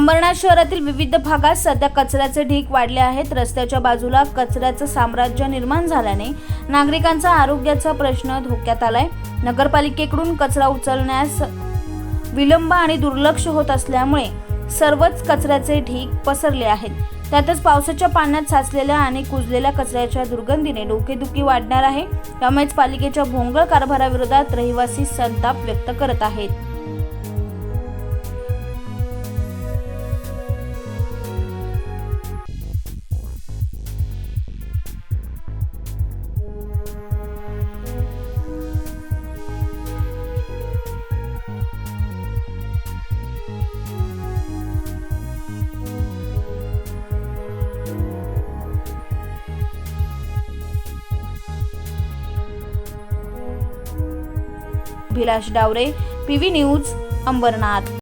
अंबरनाथ शहरातील विविध भागात सध्या कचऱ्याचे ढीग वाढले आहेत। रस्त्याच्या बाजूला कचऱ्याचं साम्राज्य निर्माण झाल्याने नागरिकांचा आरोग्याचा प्रश्न धोक्यात आलाय। नगरपालिकेकडून कचरा उचलण्यास विलंब आणि दुर्लक्ष होत असल्यामुळे सर्वच कचऱ्याचे ढीग पसरले आहेत। त्यातच पावसाच्या पाण्यात साचलेल्या आणि कुजलेल्या कचऱ्याच्या दुर्गंधीने डोकेदुखी वाढणार आहे। त्यामुळेच पालिकेच्या भोंगळ कारभाराविरोधात रहिवासी संताप व्यक्त करत आहेत। Bhilas Daware, PV news, Ambernath.